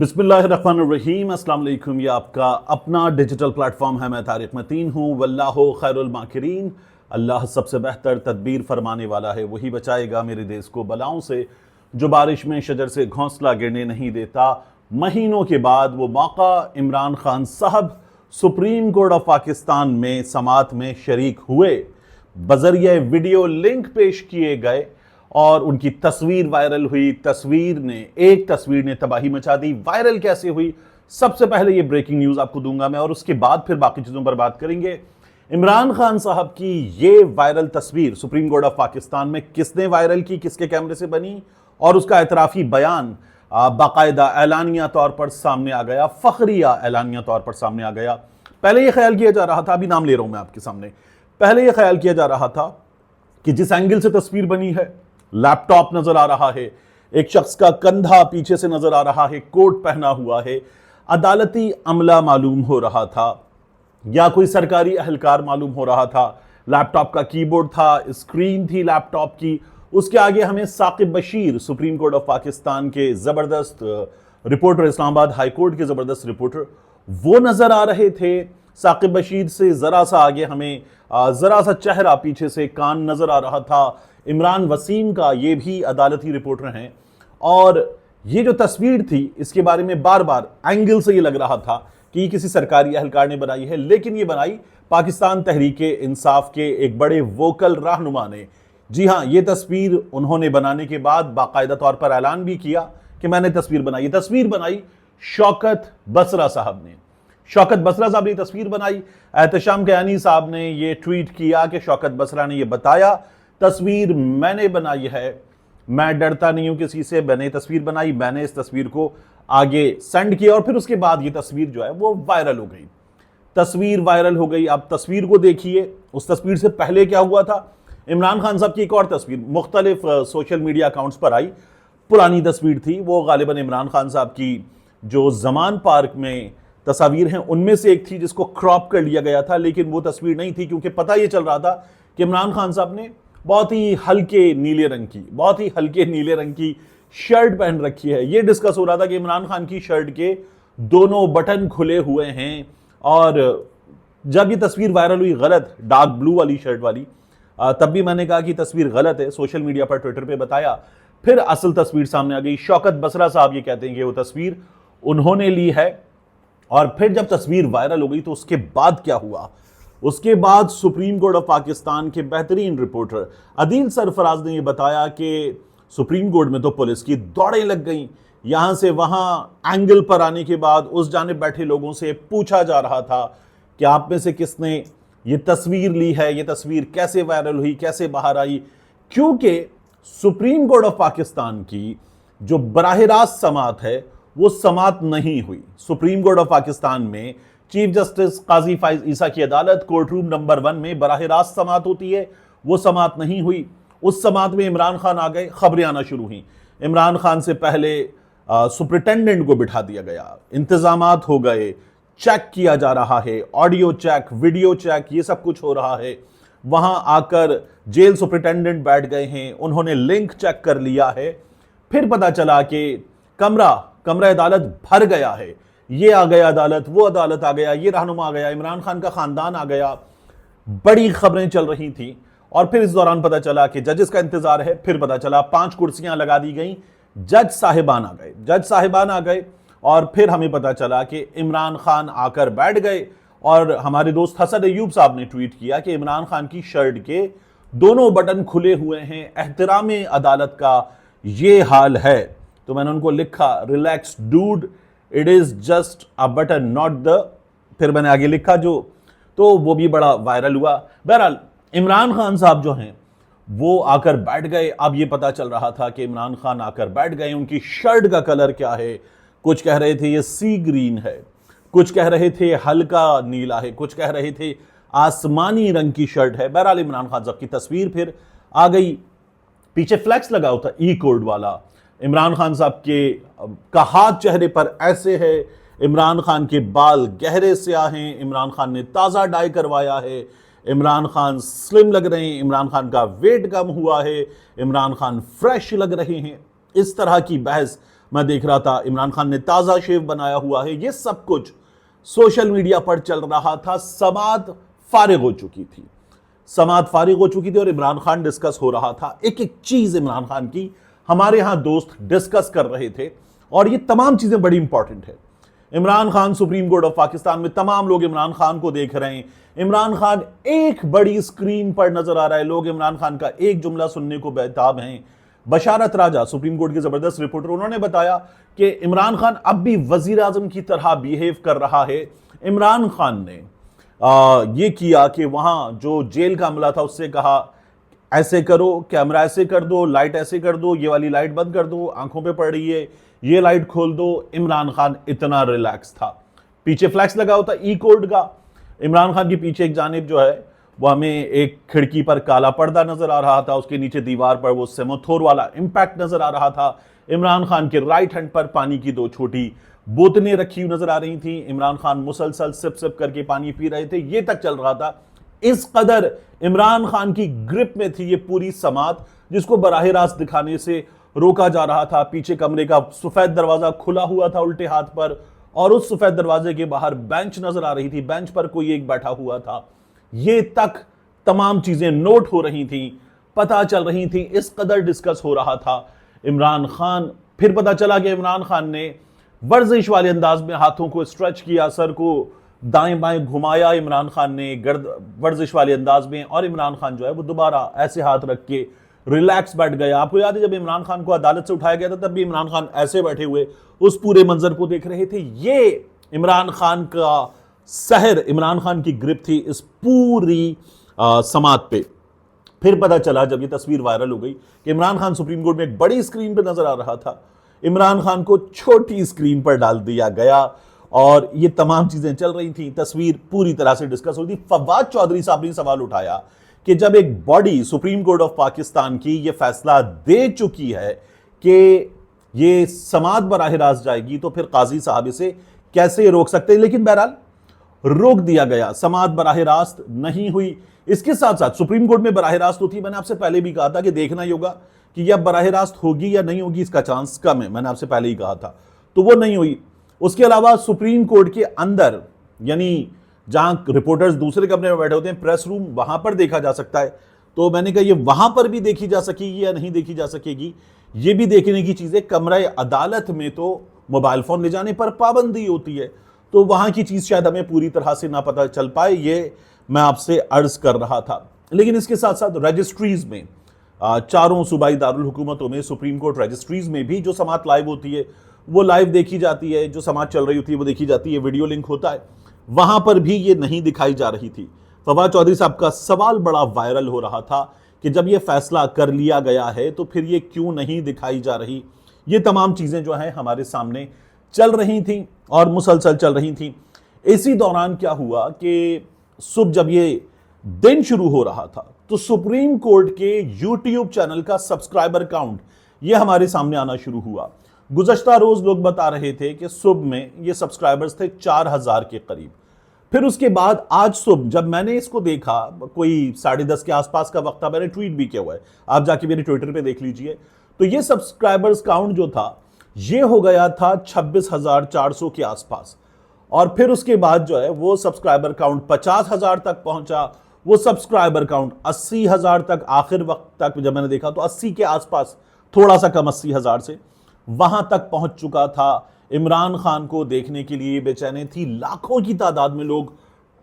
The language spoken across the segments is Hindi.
बिस्मिल्लाहिर्रहमानिर्रहीम, अस्सलाम वालेकुम। ये आपका अपना डिजिटल प्लेटफॉर्म है। मैं तारिक मतीन हूँ। वल्लाहु खैरुल माकिरीन। अल्लाह सबसे बेहतर तदबीर फरमाने वाला है, वही बचाएगा मेरे देश को बलाओं से। जो बारिश में शजर से घोंसला गिरने नहीं देता। महीनों के बाद वो मौका इमरान खान साहब सुप्रीम कोर्ट ऑफ पाकिस्तान में समात में शरीक हुए। बजरिए वीडियो लिंक पेश किए गए और उनकी तस्वीर वायरल हुई। एक तस्वीर ने तबाही मचा दी। वायरल कैसे हुई, सबसे पहले ये ब्रेकिंग न्यूज आपको दूंगा मैं, और उसके बाद फिर बाकी चीजों पर बात करेंगे। इमरान खान साहब की ये वायरल तस्वीर सुप्रीम कोर्ट ऑफ पाकिस्तान में किसने वायरल की, किसके कैमरे से बनी, और उसका एतराफी बयान बाकायदा एलानिया तौर पर सामने आ गया, फखरिया एलानिया तौर पर सामने आ गया। पहले यह ख्याल किया जा रहा था, अभी नाम ले रहा हूं मैं आपके सामने, पहले यह ख्याल किया जा रहा था कि जिस एंगल से तस्वीर बनी है, लैपटॉप नजर आ रहा है, एक शख्स का कंधा पीछे से नजर आ रहा है, कोट पहना हुआ है, अदालती अमला मालूम हो रहा था या कोई सरकारी अहलकार मालूम हो रहा था। लैपटॉप का कीबोर्ड था, स्क्रीन थी लैपटॉप की, उसके आगे हमें Saqib Bashir, supreme court of Pakistan के जबरदस्त रिपोर्टर, इस्लामाबाद हाई कोर्ट के जबरदस्त रिपोर्टर, वो नजर आ रहे थे। साकिब बशीर से जरा सा आगे हमें जरा सा चेहरा, पीछे से कान नजर आ रहा था इमरान वसीम का, ये भी अदालती रिपोर्टर हैं। और ये जो तस्वीर थी, इसके बारे में बार बार एंगल से ये लग रहा था कि किसी सरकारी अहलकार ने बनाई है, लेकिन ये बनाई पाकिस्तान तहरीके इंसाफ के एक बड़े वोकल रहनुमा ने। जी हाँ, ये तस्वीर उन्होंने बनाने के बाद बाकायदा तौर पर ऐलान भी किया कि मैंने तस्वीर बनाई। ये तस्वीर बनाई शौकत बसरा साहब ने। शौकत बसरा साहब ने तस्वीर बनाई। एहतशाम कयानी साहब ने ये ट्वीट किया कि शौकत बसरा ने ये बताया, तस्वीर मैंने बनाई है, मैं डरता नहीं हूं किसी से, मैंने तस्वीर बनाई, मैंने इस तस्वीर को आगे सेंड किया, और फिर उसके बाद ये तस्वीर जो है वो वायरल हो गई। तस्वीर वायरल हो गई। आप तस्वीर को देखिए। उस तस्वीर से पहले क्या हुआ था, इमरान खान साहब की एक और तस्वीर मुख्तलिफ सोशल मीडिया अकाउंट्स पर आई। पुरानी तस्वीर थी वो, गालिबन इमरान खान साहब की जो जमान पार्क में तस्वीर हैं उनमें से एक थी, जिसको क्रॉप कर लिया गया था, लेकिन वो तस्वीर नहीं थी, क्योंकि पता ये चल रहा था कि इमरान खान साहब ने बहुत ही हल्के नीले रंग की शर्ट पहन रखी है। यह डिस्कस हो रहा था कि इमरान खान की शर्ट के दोनों बटन खुले हुए हैं, और जब ये तस्वीर वायरल हुई गलत डार्क ब्लू वाली शर्ट वाली, तब भी मैंने कहा कि तस्वीर गलत है, सोशल मीडिया पर ट्विटर पे बताया। फिर असल तस्वीर सामने आ गई। शौकत बसरा साहब ये कहते हैं कि वो तस्वीर उन्होंने ली है। और फिर जब तस्वीर वायरल हो गई तो उसके बाद क्या हुआ, उसके बाद सुप्रीम कोर्ट ऑफ पाकिस्तान के बेहतरीन रिपोर्टर अदील सरफराज ने यह बताया कि सुप्रीम कोर्ट में तो पुलिस की दौड़ें लग गईं। यहां से वहां एंगल पर आने के बाद उस जानिब बैठे लोगों से पूछा जा रहा था कि आप में से किसने ये तस्वीर ली है, ये तस्वीर कैसे वायरल हुई, कैसे बाहर आई। क्योंकि सुप्रीम कोर्ट ऑफ पाकिस्तान की जो बराह रास्त समात है वो समात नहीं हुई। सुप्रीम कोर्ट ऑफ पाकिस्तान में चीफ जस्टिस काजी फाइज ईसा की अदालत कोर्ट रूम नंबर 1 में बराह रास्त समात होती है, वो समात नहीं हुई। उस समात में इमरान खान आ गए, खबरें आना शुरू हुई। इमरान खान से पहले सुपरिटेंडेंट को बिठा दिया गया, इंतजामात हो गए, चेक किया जा रहा है, ऑडियो चेक, वीडियो चेक, ये सब कुछ हो रहा है। वहां आकर जेल सुपरिटेंडेंट बैठ गए हैं, उन्होंने लिंक चेक कर लिया है। फिर पता चला कि कमरा अदालत भर गया है। ये आ गया अदालत, वो अदालत आ गया, ये रहनुमा आ गया, इमरान खान का खानदान आ गया। बड़ी खबरें चल रही थी। और फिर इस दौरान पता चला कि जजेस का इंतजार है। फिर पता चला 5 कुर्सियां लगा दी गई, जज साहिबान आ गए। और फिर हमें पता चला कि इमरान खान आकर बैठ गए। और हमारे दोस्त हसन अयूब साहब ने ट्वीट किया कि इमरान खान की शर्ट के दोनों बटन खुले हुए हैं, एहतराम अदालत का ये हाल है। तो मैंने उनको लिखा, relax dude, it is just a button not the, फिर मैंने आगे लिखा जो, तो वो भी बड़ा वायरल हुआ। बहरहाल इमरान खान साहब जो हैं वो आकर बैठ गए। अब ये पता चल रहा था कि इमरान खान आकर बैठ गए, उनकी शर्ट का कलर क्या है। कुछ कह रहे थे ये सी ग्रीन है, कुछ कह रहे थे हल्का नीला है, कुछ कह रहे थे आसमानी रंग की शर्ट है। बहरहाल इमरान खान साहब की तस्वीर फिर आ गई, पीछे फ्लैक्स लगा होता ई कोड वाला। इमरान खान साहब के का हाथ चेहरे पर ऐसे है, इमरान खान के बाल गहरे स्याह हैं, इमरान खान ने ताज़ा डाई करवाया है, इमरान खान स्लिम लग रहे हैं, इमरान खान का वेट कम हुआ है, इमरान खान फ्रेश लग रहे हैं। इस तरह की बहस मैं देख रहा था इमरान खान ने ताज़ा शेव बनाया हुआ है, ये सब कुछ सोशल मीडिया पर चल रहा था। समात फारिग हो चुकी थी, समात फारिग हो चुकी थी और इमरान खान डिस्कस हो रहा था। एक एक चीज़ इमरान खान की हमारे यहाँ दोस्त डिस्कस कर रहे थे और ये तमाम चीज़ें बड़ी इंपॉर्टेंट है। Imran Khan supreme court of Pakistan में, तमाम लोग इमरान खान को देख रहे हैं। इमरान खान एक बड़ी स्क्रीन पर नजर आ रहा है, लोग इमरान खान का एक जुमला सुनने को बेताब हैं। बशारत राजा सुप्रीम कोर्ट के जबरदस्त रिपोर्टर, उन्होंने बताया कि इमरान खान अब भी वजीर आजम की तरह बिहेव कर रहा है। इमरान खान ने ये किया कि वहां जो जेल का अमला था उससे कहा ऐसे करो, कैमरा ऐसे कर दो, लाइट ऐसे कर दो, ये वाली लाइट बंद कर दो, आंखों पे पड़ रही है, ये लाइट खोल दो। इमरान खान इतना रिलैक्स था। पीछे फ्लैक्स लगा होता ई कोर्ट का, इमरान खान की पीछे एक जानिब जो है वो हमें एक खिड़की पर काला पर्दा नजर आ रहा था, उसके नीचे दीवार पर वो सेमोथोर वाला इंपैक्ट नजर आ रहा था। इमरान खान के राइट हैंड पर पानी की दो छोटी बोतलें रखी हुई नजर आ रही थी। इमरान खान मुसलसल सिप सिप करके पानी पी रहे थे, ये तक चल रहा था। इस कदर इमरान खान की ग्रिप में थी ये पूरी समात, जिसको बराह रास्त दिखाने से रोका जा रहा था। पीछे कमरे का सफेद दरवाजा खुला हुआ था उल्टे हाथ पर और उस सफेद दरवाजे के बाहर बेंच नजर आ रही थी, बेंच पर कोई एक बैठा हुआ था। ये तक तमाम चीजें नोट हो रही थी, पता चल रही थी, इस कदर डिस्कस हो रहा था। इमरान खान, फिर पता चला कि इमरान खान ने वर्जिश वाले अंदाज में हाथों को स्ट्रेच किया, सर को दाएं बाएं घुमाया इमरान खान ने गर्द वर्जिश वाले अंदाज में, और इमरान खान जो है वो दोबारा ऐसे हाथ रख के रिलैक्स बैठ गया। आपको याद है जब इमरान खान को अदालत से उठाया गया था तब भी इमरान खान ऐसे बैठे हुए उस पूरे मंजर को देख रहे थे। ये इमरान खान का सहर, इमरान खान की ग्रिप थी इस पूरी समात पे। फिर पता चला जब ये तस्वीर वायरल हो गई कि इमरान खान सुप्रीम कोर्ट में एक बड़ी स्क्रीन पर नजर आ रहा था, इमरान खान को छोटी स्क्रीन पर डाल दिया गया और ये तमाम चीजें चल रही थी। तस्वीर पूरी तरह से डिस्कस हुई थी। फवाद चौधरी साहब ने सवाल उठाया कि जब एक body supreme court of Pakistan की ये फैसला दे चुकी है कि ये समात बराह रास्त जाएगी तो फिर काजी साहब इसे कैसे रोक सकते हैं, लेकिन बहरहाल रोक दिया गया, समात बराह रास्त नहीं हुई। इसके साथ साथ सुप्रीम कोर्ट में बराह रास्त होती है, मैंने आपसे पहले भी कहा था कि देखना ही होगा कि यह बराह रास्त होगी या नहीं होगी, इसका चांस कम है, मैंने आपसे पहले ही कहा था, तो वो नहीं हुई। उसके अलावा सुप्रीम कोर्ट के अंदर, यानी जहां रिपोर्टर्स दूसरे कमरे में बैठे होते हैं, प्रेस रूम, वहां पर देखा जा सकता है। तो मैंने कहा ये वहां पर भी देखी जा सकेगी या नहीं देखी जा सकेगी, ये भी देखने की चीज है। कमरा अदालत में तो मोबाइल फोन ले जाने पर पाबंदी होती है, तो वहां की चीज शायद हमें पूरी तरह से ना पता चल पाए, ये मैं आपसे अर्ज कर रहा था। लेकिन इसके साथ साथ रजिस्ट्रीज में, चारों सूबाई दारुल हुकूमतों में सुप्रीम कोर्ट रजिस्ट्रीज में भी जो समात लाइव होती है वो लाइव देखी जाती है, जो समात चल रही होती है वो देखी जाती है, वीडियो लिंक होता है, वहां पर भी ये नहीं दिखाई जा रही थी। फवाद चौधरी साहब का सवाल बड़ा वायरल हो रहा था कि जब ये फैसला कर लिया गया है तो फिर ये क्यों नहीं दिखाई जा रही। ये तमाम चीजें जो हैं हमारे सामने चल रही थी और मुसलसल चल रही थी। इसी दौरान क्या हुआ कि सुबह जब ये दिन शुरू हो रहा था तो सुप्रीम कोर्ट के यूट्यूब चैनल का सब्सक्राइबर काउंट ये हमारे सामने आना शुरू हुआ। गुज़श्ता रोज लोग बता रहे थे कि सुबह में ये सब्सक्राइबर्स थे 4000 के करीब। फिर उसके बाद आज सुबह जब मैंने इसको देखा, कोई 10:30 के आसपास का वक्त था, मैंने ट्वीट भी किया हुआ है, आप जाके मेरे ट्विटर पे देख लीजिए, तो ये सब्सक्राइबर्स काउंट जो था ये हो गया था 26,400 के आसपास। और फिर उसके बाद जो है वो सब्सक्राइबर काउंट 50,000 तक पहुंचा, वो सब्सक्राइबर काउंट 80,000 तक, आखिर वक्त तक जब मैंने देखा तो 80 के आसपास, थोड़ा सा कम 80,000 से, वहां तक पहुंच चुका था। इमरान खान को देखने के लिए बेचैनी थी, लाखों की तादाद में लोग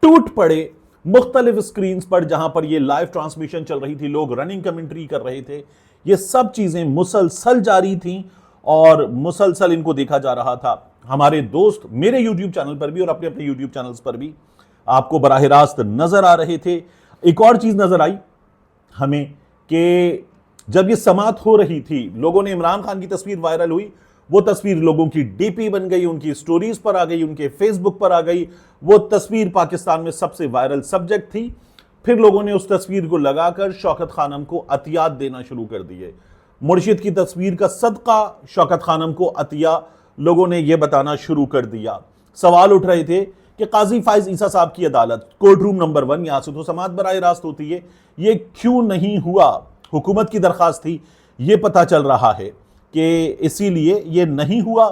टूट पड़े मुख्तलिफ स्क्रीन पर जहां पर ये लाइव ट्रांसमिशन चल रही थी, लोग रनिंग कमेंट्री कर रहे थे, ये सब चीजें मुसलसल जारी थी और मुसलसल इनको देखा जा रहा था। हमारे दोस्त मेरे यूट्यूब चैनल पर भी और अपने अपने यूट्यूब चैनल्स पर भी आपको बराह रास्त नजर आ रहे थे। एक और चीज नजर आई हमें कि जब ये समात हो रही थी, लोगों ने, इमरान खान की तस्वीर वायरल हुई, वो तस्वीर लोगों की डीपी बन गई, उनकी स्टोरीज पर आ गई, उनके फेसबुक पर आ गई, वो तस्वीर पाकिस्तान में सबसे वायरल सब्जेक्ट थी। फिर लोगों ने उस तस्वीर को लगाकर शौकत खानम को अतियात देना शुरू कर दिए। मुर्शिद की तस्वीर का सदका शौकत खानम को अतिया लोगों ने यह बताना शुरू कर दिया। सवाल उठ रहे थे कि काजी फाइज ईसा साहब की अदालत, कोर्ट रूम नंबर 1, यहां से तो समात बराह रास्त होती है, ये क्यों नहीं हुआ? हुकूमत की दरखास्त थी, ये पता चल रहा है। कि इसीलिए ये नहीं हुआ।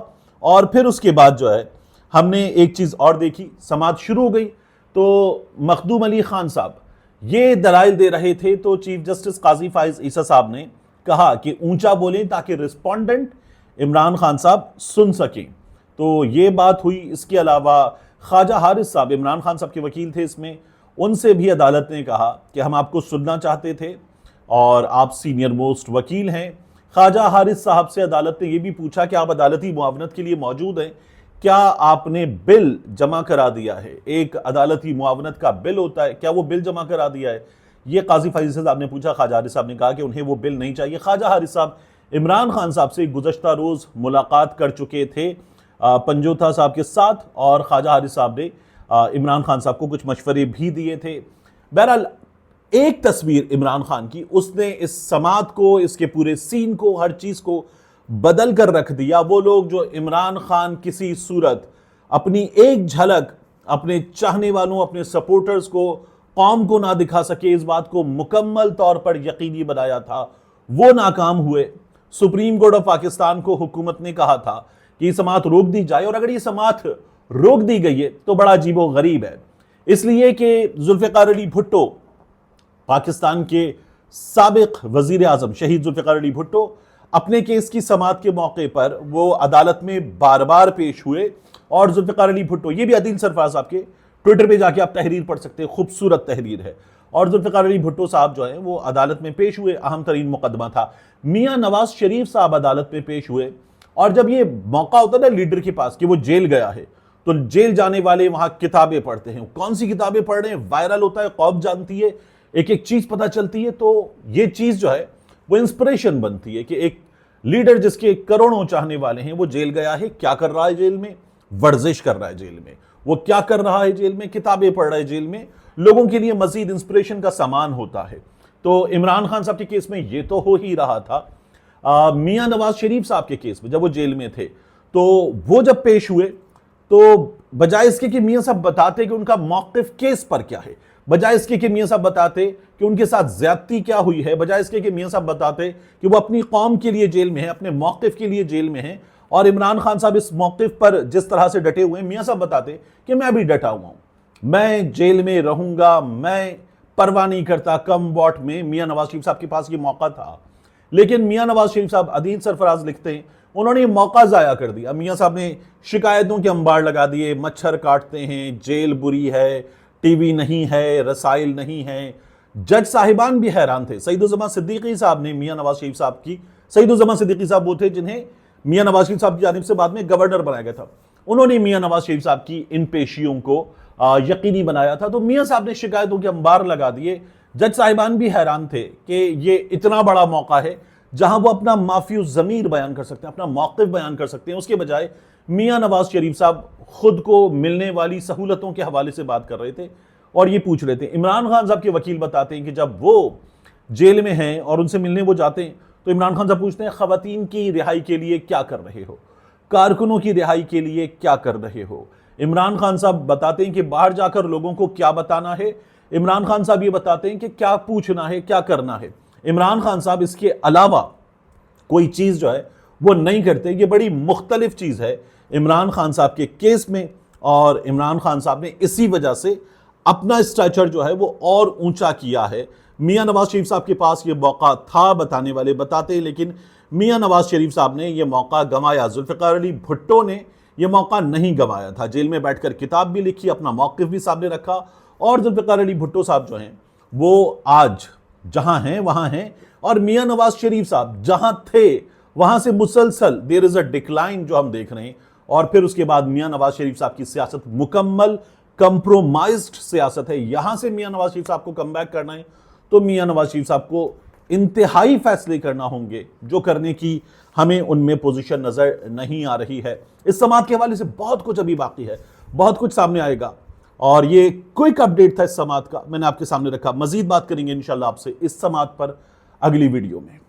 और फिर उसके बाद जो है हमने एक चीज़ और देखी, समाअत शुरू हो गई तो मखदूम अली खान साहब ये दलाइल दे रहे थे, तो चीफ जस्टिस काजी फाइज ईसा साहब ने कहा कि ऊंचा बोलें ताकि रिस्पोंडेंट इमरान खान साहब सुन सकें। तो ये बात हुई। इसके अलावा ख्वाजा हारिस साहब, इमरान खान साहब के वकील थे इसमें, उनसे भी अदालत ने कहा कि हम आपको सुनना चाहते थे और आप सीनियर मोस्ट वकील हैं। ख्वाजा हारिस साहब से अदालत ने यह भी पूछा कि आप अदालती मुआवनत के लिए मौजूद हैं, क्या आपने बिल जमा करा दिया है? एक अदालती मुआवनत का बिल होता है, क्या वो बिल जमा करा दिया है? ये काजी फाइज साहब ने पूछा। ख्वाजा हारिस साहब ने कहा कि उन्हें वो बिल नहीं चाहिए। ख्वाजा हारिस साहब इमरान खान साहब से गुज़श्ता रोज़ मुलाकात कर चुके थे पंजोथा साहब के साथ, और ख्वाजा हारिस साहब ने इमरान खान साहब को कुछ मशवरे भी दिए थे। बहरहाल एक तस्वीर इमरान खान की, उसने इस समाअत को, इसके पूरे सीन को, हर चीज़ को बदल कर रख दिया। वो लोग जो इमरान खान किसी सूरत अपनी एक झलक अपने चाहने वालों, अपने सपोर्टर्स को, कौम को ना दिखा सके, इस बात को मुकम्मल तौर पर यकीनी बनाया था, वो नाकाम हुए। सुप्रीम कोर्ट ऑफ पाकिस्तान को हुकूमत ने कहा था कि ये समाअत रोक दी जाए, और अगर ये समाअत रोक दी गई है तो बड़ा अजीबो गरीब है, इसलिए कि जुल्फ़िकार अली भुट्टो, पाकिस्तान के साबिक वजीर आजम शहीद जुल्फ़िकार अली भुट्टो, अपने केस की समाअत के मौके पर वो अदालत में बार बार पेश हुए। और जुल्फ़िकार अली भुट्टो, ये भी अदील सरफराज साहब के ट्विटर पे जाके आप तहरीर पढ़ सकते हैं, खूबसूरत तहरीर है। और जुल्फ़िकार अली भुट्टो साहब जो है वो अदालत में पेश हुए। अहम तरीन मुकदमा था। मियाँ नवाज शरीफ साहब अदालत में पेश हुए, और जब ये मौका होता है ना लीडर के पास कि वो जेल गया है, तो जेल जाने वाले वहां किताबें पढ़ते हैं। कौन सी किताबें पढ़ रहे हैं, वायरल होता है, कौम जानती है, एक एक चीज पता चलती है। तो ये चीज जो है वो इंस्पिरेशन बनती है कि एक लीडर जिसके करोड़ों चाहने वाले हैं वो जेल गया है, क्या कर रहा है जेल में? वर्जिश कर रहा है जेल में। वो क्या कर रहा है जेल में? किताबें पढ़ रहा है जेल में। लोगों के लिए मजीद इंस्पिरेशन का सामान होता है। तो इमरान खान साहब के केस में ये तो हो ही रहा था। मियाँ नवाज शरीफ साहब के केस में जब वो जेल में थे, तो वो जब पेश हुए, तो बजाय इसके कि मियाँ साहब बताते कि उनका मौक़िफ़ केस पर क्या है, बजाय इसके कि मियाँ साहब बताते कि उनके साथ ज्यादती क्या हुई है, बजाय इसके कि मियाँ साहब बताते कि वो अपनी कौम के लिए जेल में है, अपने मौक़िफ़ के लिए जेल में है, और इमरान खान साहब इस मौक़िफ़ पर जिस तरह से डटे हुए हैं, मियाँ साहब बताते कि मैं भी डटा हुआ हूँ, मैं जेल में रहूँगा, मैं परवाह नहीं करता कम वॉट में। मियाँ नवाज शरीफ साहब के पास ये मौका था, लेकिन मियाँ नवाज शरीफ साहब, अदील सरफराज लिखते हैं, उन्होंने ये मौका ज़ाया कर दिया। मियाँ साहब ने शिकायतों के अंबार लगा दिए, मच्छर काटते हैं, जेल बुरी है, टीवी नहीं है, रसाइल नहीं है। जज साहिबान भी हैरान थे। सईदुज़्ज़मान सिद्दीकी साहब ने मियाँ नवाज शरीफ साहब की, सईदुज़्ज़मान सिद्दीकी साहब वो थे जिन्हें मियाँ नवाज शरीफ साहब की जानिब से बाद में गवर्नर बनाया गया था, उन्होंने मियाँ नवाज शरीफ साहब की इन पेशियों को यकीनी बनाया था। तो मियाँ साहब ने शिकायतों के अंबार लगा दिए। जज साहिबान भी हैरान थे कि ये इतना बड़ा मौका है जहां वो अपना माफियु ज़मीर बयान कर सकते हैं, अपना मौक़िफ़ बयान कर सकते हैं। उसके बजाय मियाँ नवाज शरीफ साहब खुद को मिलने वाली सहूलतों के हवाले से बात कर रहे थे और ये पूछ रहे थे। इमरान खान साहब के वकील बताते हैं कि जब वो जेल में हैं और उनसे मिलने वो जाते हैं, तो इमरान खान साहब पूछते हैं, ख़वातीन की रिहाई के लिए क्या कर रहे हो, कारकुनों की रिहाई के लिए क्या कर रहे हो। इमरान खान साहब बताते हैं कि बाहर जाकर लोगों को क्या बताना है। इमरान खान साहब ये बताते हैं कि क्या पूछना है, क्या करना है। इमरान खान साहब इसके अलावा कोई चीज़ जो है वो नहीं करते। ये बड़ी मुख्तलिफ चीज़ है इमरान खान साहब के केस में, और इमरान खान साहब ने इसी वजह से अपना स्ट्रक्चर जो है वो और ऊंचा किया है। मियाँ नवाज शरीफ साहब के पास ये मौका था, बताने वाले बताते हैं, लेकिन मियाँ नवाज शरीफ साहब ने ये मौका गंवाया। जुल्फ़िकार अली भुट्टो ने ये मौका नहीं गंवाया था। जेल में बैठकर किताब भी लिखी, अपना मौक़िफ़ भी सामने रखा, और जुल्फ़िकार अली भुट्टो साहब जो हैं वो आज जहां हैं वहां हैं, और मियाँ नवाज शरीफ साहब जहां थे वहां से मुसलसल देयर इज अ डिक्लाइन जो हम देख रहे हैं। और फिर उसके बाद मियाँ नवाज शरीफ साहब की सियासत मुकम्मल कंप्रोमाइज्ड सियासत है। यहां से मियाँ नवाज शरीफ साहब को कम बैक करना है तो मियाँ नवाज शरीफ साहब को इंतहाई फैसले करना होंगे, जो करने की हमें उनमें पोजीशन नजर नहीं आ रही है। इस समाअत के हवाले से बहुत कुछ अभी बाकी है, बहुत कुछ सामने आएगा, और ये क्विक अपडेट था इस समाअत का, मैंने आपके सामने रखा। मजीद बात करेंगे इंशाल्लाह आपसे इस समाअत पर अगली वीडियो में।